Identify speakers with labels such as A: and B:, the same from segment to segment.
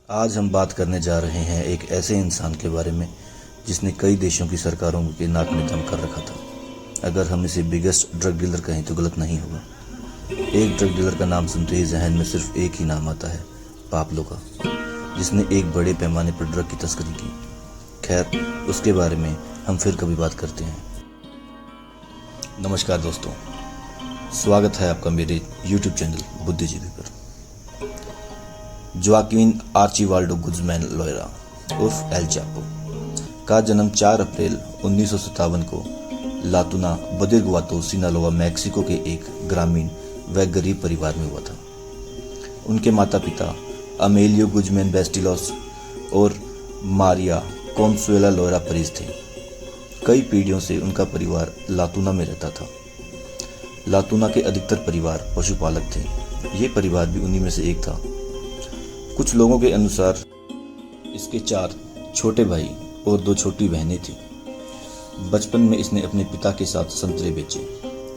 A: आज हम बात करने जा रहे हैं एक ऐसे इंसान के बारे में जिसने कई देशों की सरकारों के नाक में दम कर रखा था। अगर हम इसे बिगेस्ट ड्रग डीलर कहें तो गलत नहीं होगा। एक ड्रग डीलर का नाम सुनते ही जहन में सिर्फ एक ही नाम आता है, पाब्लो का, जिसने एक बड़े पैमाने पर ड्रग की तस्करी की। खैर, उसके बारे में हम फिर कभी बात करते हैं। नमस्कार दोस्तों, स्वागत है आपका मेरे YouTube चैनल बुद्धिजीवी पर। जोआकिन आर्चिबाल्डो गुज़मैन लोयरा उर्फ एल चापो का जन्म 4 अप्रैल 1957 को लातूना बदिरगुआतो सिनालोआ मैक्सिको के एक ग्रामीण व गरीब परिवार में हुआ था। उनके माता पिता अमेलियो गुज़मैन बेस्टिलोस और मारिया कॉन्सुएला लोयरा परीज थे। कई पीढ़ियों से उनका परिवार लातूना में रहता था। लातूना के अधिकतर परिवार पशुपालक थे। ये परिवार भी उन्हीं में से एक था। कुछ लोगों के अनुसार इसके 4 छोटे भाई और 2 छोटी बहनें थीं। बचपन में इसने अपने पिता के साथ संतरे बेचे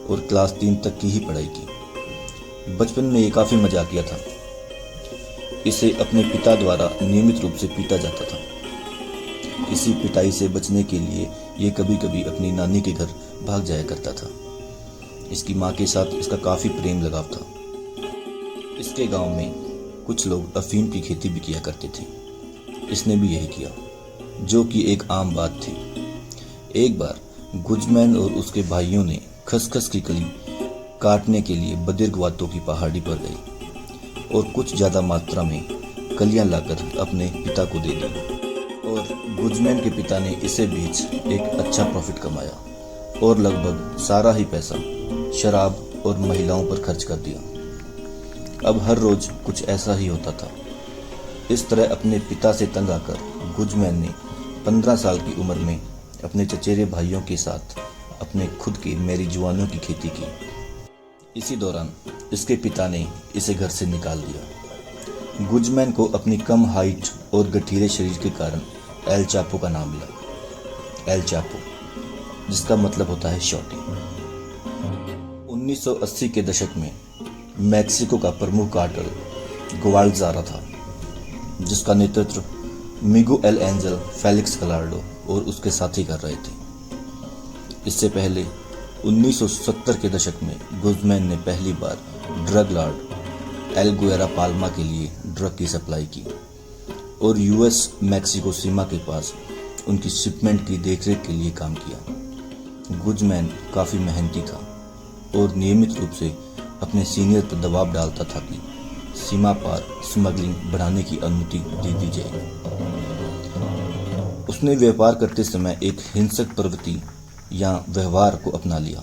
A: और क्लास 3 तक की ही पढ़ाई की। बचपन में ये काफ़ी मजाकिया था। इसे अपने पिता द्वारा नियमित रूप से पीटा जाता था। इसी पिटाई से बचने के लिए ये कभी कभी अपनी नानी के घर भाग जाया करता था। इसकी माँ के साथ इसका काफ़ी प्रेम लगाव था। इसके गांव में कुछ लोग अफीम की खेती भी किया करते थे। इसने भी यही किया, जो कि एक आम बात थी। एक बार गुज़मैन और उसके भाइयों ने खसखस की कली काटने के लिए बदिरगुआतो की पहाड़ी पर गए और कुछ ज़्यादा मात्रा में कलियां लाकर अपने पिता को दे दी। और गुज़मैन के पिता ने इसे बेच एक अच्छा प्रॉफिट कमाया और लगभग सारा ही पैसा शराब और महिलाओं पर खर्च कर दिया। अब हर रोज कुछ ऐसा ही होता था। इस तरह अपने पिता से तंग आकर गुज़मैन ने 15 साल की उम्र में अपने चचेरे भाइयों के साथ अपने खुद के मैरिजुआना की खेती की। इसी दौरान इसके पिता ने इसे घर से निकाल दिया। गुज़मैन को अपनी कम हाइट और गठीले शरीर के कारण एल चापो का नाम मिला। एल चापो, जिसका मतलब होता है शॉटी। 1980 के दशक में मैक्सिको का प्रमुख कार्टेल ग्वाडलाजारा था, जिसका नेतृत्व मिगुएल एंजल फेलिक्स गलार्डो और उसके साथी कर रहे थे। इससे पहले 1970 के दशक में गुज़मैन ने पहली बार ड्रग लॉर्ड एल गुएरा पाल्मा के लिए ड्रग की सप्लाई की और यूएस मैक्सिको सीमा के पास उनकी शिपमेंट की देखरेख के लिए काम किया। गुज़मैन काफ़ी मेहनती था और नियमित रूप से अपने सीनियर पर दबाव डालता था कि सीमा पार स्मगलिंग बढ़ाने की अनुमति दे दी जाए। उसने व्यापार करते समय एक हिंसक प्रवृत्ति या व्यवहार को अपना लिया।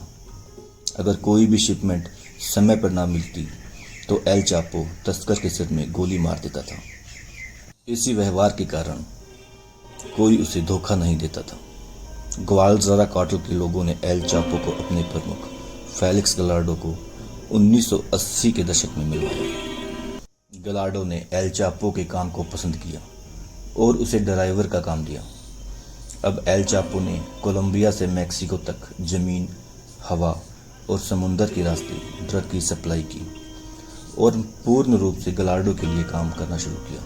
A: अगर कोई भी शिपमेंट समय पर ना मिलती तो एल चापो तस्कर के सिर में गोली मार देता था। इसी व्यवहार के कारण कोई उसे धोखा नहीं देता था। ग्वाडलाजारा कार्टेल के लोगों ने एल चापो को अपने प्रमुख फेलिक्स गलार्डो को 1980 के दशक में मिलवाया। गलार्डो ने एल चापो के काम को पसंद किया और उसे ड्राइवर का काम दिया। अब एल चापो ने कोलंबिया से मैक्सिको तक जमीन, हवा और समुंदर के रास्ते ड्रग की सप्लाई की और पूर्ण रूप से गलार्डो के लिए काम करना शुरू किया।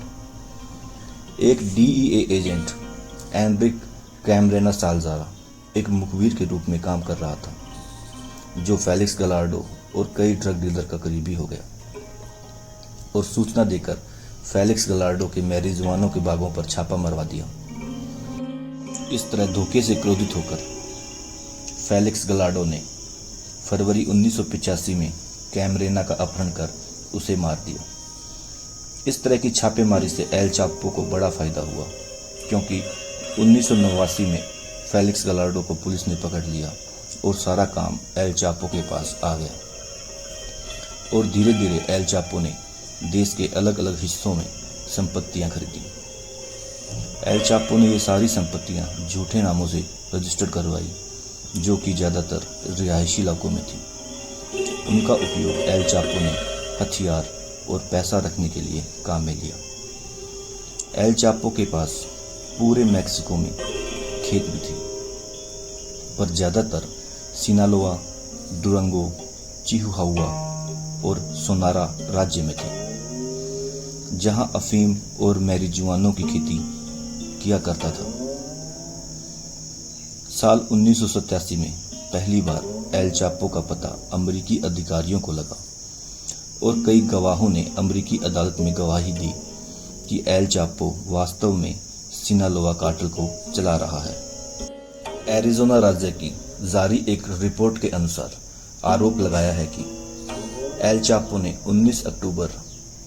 A: एक DEA एजेंट एनरिक कैमरेना साल्जारा एक मुखबिर के रूप में काम कर रहा था, जो फेलिक्स गलार्डो और कई ड्रग डीलर का करीबी हो गया और सूचना देकर फेलिक्स गलार्डो के मैरिजुआना के बागों पर छापा मरवा दिया। इस तरह धोखे से क्रोधित होकर फेलिक्स गलार्डो ने फरवरी 1985 में कैमरेना का अपहरण कर उसे मार दिया। इस तरह की छापेमारी से एल चापो को बड़ा फायदा हुआ, क्योंकि 1989 में फेलिक्स गलार्डो को पुलिस ने पकड़ लिया और सारा काम एल चापो के पास आ गया। और धीरे धीरे एल चापो ने देश के अलग अलग हिस्सों में संपत्तियां खरीदी। एल चापो ने ये सारी संपत्तियां झूठे नामों से रजिस्टर्ड करवाई, जो कि ज़्यादातर रिहायशी इलाकों में थी। उनका उपयोग एल चापो ने हथियार और पैसा रखने के लिए काम में लिया। एल चापो के पास पूरे मैक्सिको में खेत भी थे, पर ज़्यादातर सिनालोआ, डुरंगो, चिहुआहुआ और सोनारा राज्य में थे। जहां अफीम और मैरिजुआना की खेती किया करता था। साल 1987 में पहली बार एल चापो का पता अमेरिकी अधिकारियों को लगा और कई गवाहों ने अमेरिकी अदालत में गवाही दी कि एल चापो वास्तव में सिनालोआ कार्टेल को चला रहा है। एरिज़ोना राज्य की जारी एक रिपोर्ट के अनुसार आरोप लगाया है कि एल चापो ने 19 अक्टूबर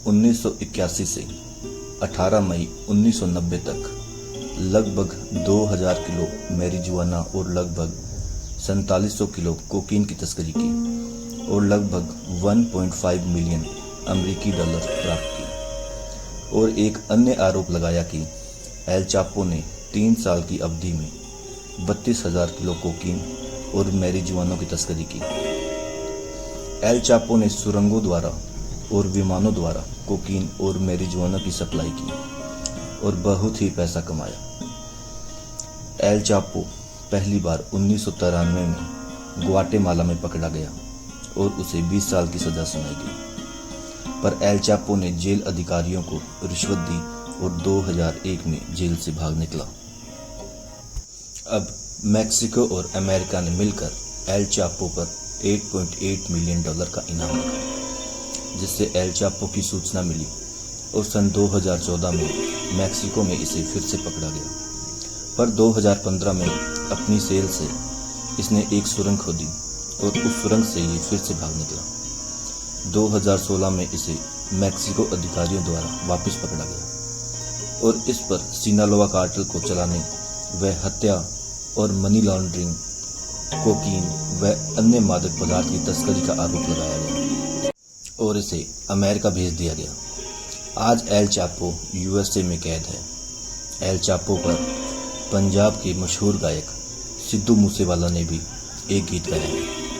A: 1981 से 18 मई 1990 तक लगभग 2000 किलो मैरिजुआना और लगभग 4700 किलो कोकीन की तस्करी की और लगभग 1.5 मिलियन अमेरिकी डॉलर प्राप्त की। और एक अन्य आरोप लगाया कि एल चापो ने 3 साल की अवधि में 32,000 किलो कोकीन और मैरिजुआना की तस्करी की। एल चापो ने सुरंगों द्वारा और विमानों द्वारा कोकीन और मैरिजुआना की सप्लाई की और बहुत ही पैसा कमाया। एल चापो पहली बार 1993 में ग्वाटेमाला में पकड़ा गया और उसे 20 साल की सजा सुनाई गई, पर एल चापो ने जेल अधिकारियों को रिश्वत दी और 2001 में जेल से भाग निकला। अब मैक्सिको और अमेरिका ने मिलकर एल चापो पर 8.8 मिलियन डॉलर का इनाम रखा, जिससे एल चापो की सूचना मिली और सन 2014 में मैक्सिको में इसे फिर से पकड़ा गया। पर 2015 में अपनी सेल से इसने एक सुरंग खोदी और उस सुरंग से ये फिर से भाग निकला। 2016 में इसे मैक्सिको अधिकारियों द्वारा वापस पकड़ा गया और इस पर सिनालोआ कार्टेल को चलाने व हत्या और मनी लॉन्ड्रिंग, कोकीन व अन्य मादक पदार्थ की तस्करी का आरोप लगाया गया और इसे अमेरिका भेज दिया गया। आज एल चापो यूएसए में कैद है। एल चापो पर पंजाब के मशहूर गायक सिद्धू मूसेवाला ने भी एक गीत गाया है।